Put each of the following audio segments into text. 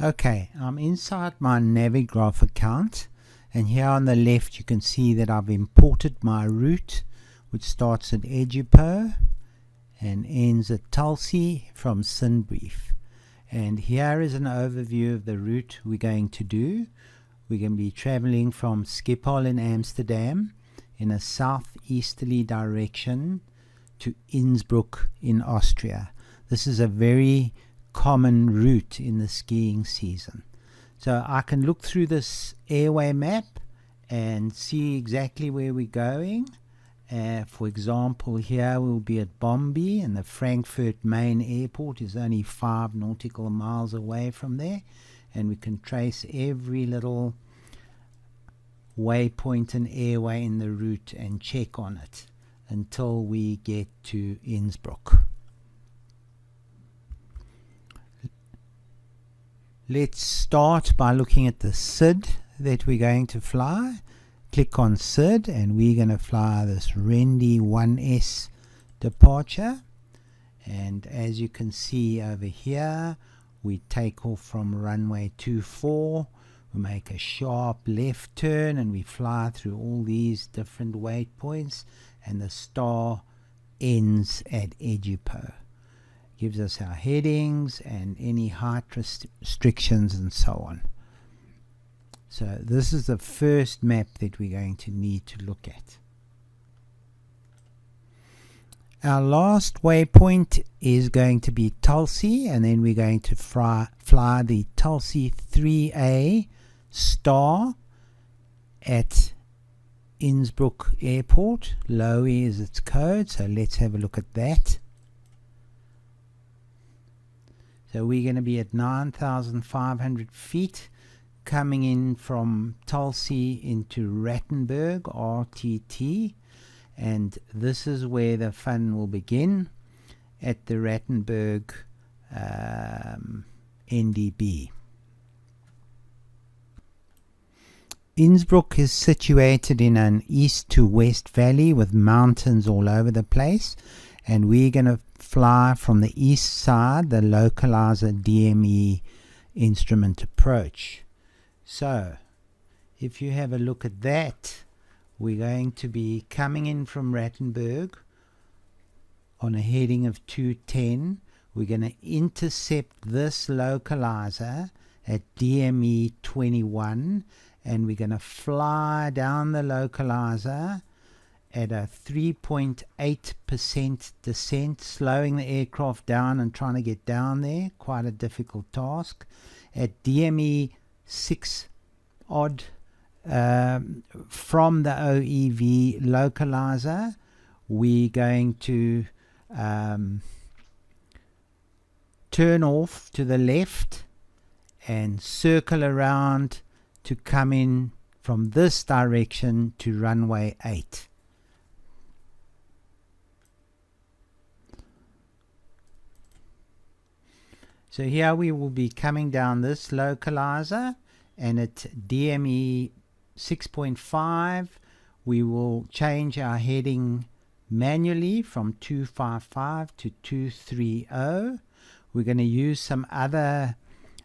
Okay, I'm inside my Navigraph account, and here on the left you can see that I've imported my route, which starts at Edgepo and ends at Tulsi from Innsbruck. And here is an overview of the route we're going to do. We're going to be traveling from Schiphol in Amsterdam in a southeasterly direction to Innsbruck in Austria. This is a very common route in the skiing season. So I can look through this airway map and see exactly where we're going. For example, here we'll be at Bombi, and the Frankfurt main airport is only 5 nautical miles away from there, and we can trace every little waypoint and airway in the route and check on it until we get to Innsbruck. Let's start by looking at the SID that we're going to fly. Click on SID, and we're going to fly this Rendy 1S departure. And as you can see over here, we take off from runway 24, we make a sharp left turn, and we fly through all these different waypoints, and the star ends at Edgepo. Gives us our headings and any height restrictions and so on. So this is the first map that we're going to need to look at. Our last waypoint is going to be Tulsi, and then we're going to fly the Tulsi 3A star at Innsbruck Airport. LOWI is its code, so let's have a look at that. So we're going to be at 9,500 feet, coming in from Tulsi into Rattenberg, RTT, and this is where the fun will begin, at the Rattenberg NDB. Innsbruck is situated in an east to west valley with mountains all over the place, and we're going to fly from the east side, the localizer DME instrument approach. So if you have a look at that, we're going to be coming in from Rattenberg on a heading of 210. We're going to intercept this localizer at DME 21, and we're going to fly down the localizer at a 3.8% descent, slowing the aircraft down and trying to get down there. Quite a difficult task. At DME 6 odd from the OEV localizer, we're going to turn off to the left and circle around to come in from this direction to runway 8. So here we will be coming down this localizer, and at DME 6.5 we will change our heading manually from 255 to 230. We're going to use some other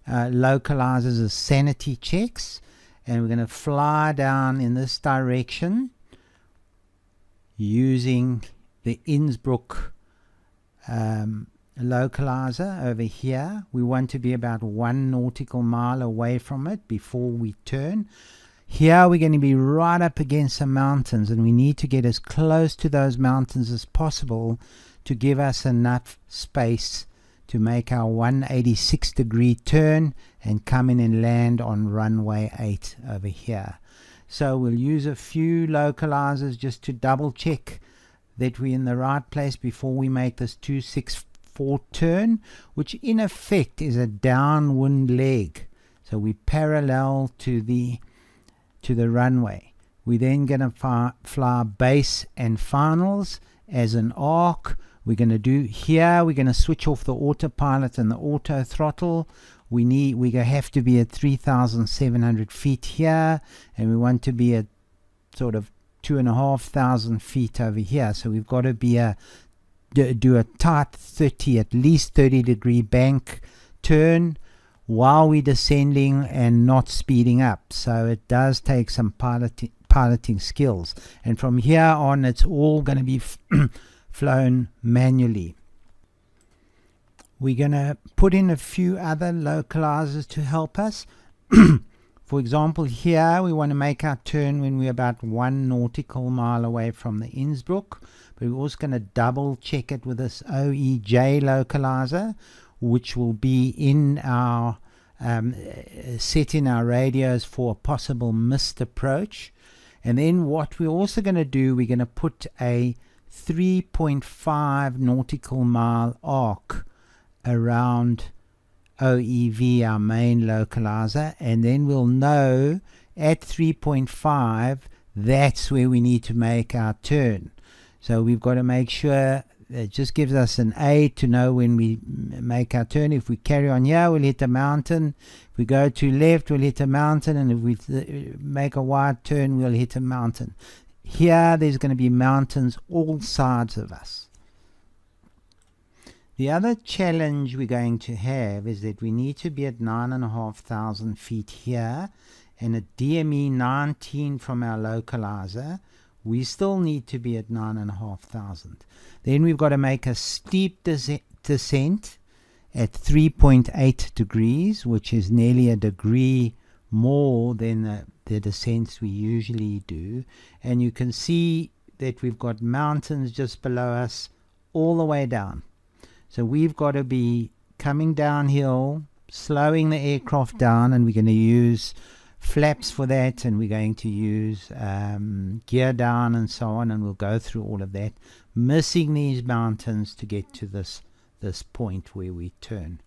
localizers as sanity checks, and we're going to fly down in this direction using the Innsbruck localizer over here. We want to be about 1 nautical mile away from it before we turn. Here we're going to be right up against some mountains, and we need to get as close to those mountains as possible to give us enough space to make our 186 degree turn and come in and land on runway 8 over here. So we'll use a few localizers just to double check that we're in the right place before we make this 264 turn, which in effect is a downwind leg. So we parallel to the runway. We're then going to fly base and finals as an arc. We're going to do here, we're going to switch off the autopilot and the auto throttle. We have to be at 3,700 feet here, and we want to be at sort of 2,500 feet over here. So we've got to be do a tight 30, at least 30 degree bank turn while we're descending and not speeding up. So it does take some piloting skills, and from here on it's all going to be flown manually. We're going to put in a few other localizers to help us. For example, here we want to make our turn when we're about 1 nautical mile away from the Innsbruck, but we're also going to double check it with this OEJ localizer, which will be in our set in our radios for a possible missed approach. And then what we're also going to do, we're going to put a 3.5 nautical mile arc around OEV, our main localizer, and then we'll know at 3.5 that's where we need to make our turn. So we've got to make sure it just gives us an aid to know when we make our turn. If we carry on here, we'll hit the mountain. If we go to left, we'll hit a mountain, and if we make a wide turn, we'll hit a mountain. Here there's going to be mountains all sides of us. The other challenge we're going to have is that we need to be at 9,500 feet here, and at DME 19 from our localizer, we still need to be at 9,500. Then we've got to make a steep descent at 3.8 degrees, which is nearly a degree more than the descents we usually do. And you can see that we've got mountains just below us all the way down. So we've got to be coming downhill, slowing the aircraft down, and we're going to use flaps for that, and we're going to use gear down and so on, and we'll go through all of that, missing these mountains to get to this point where we turn.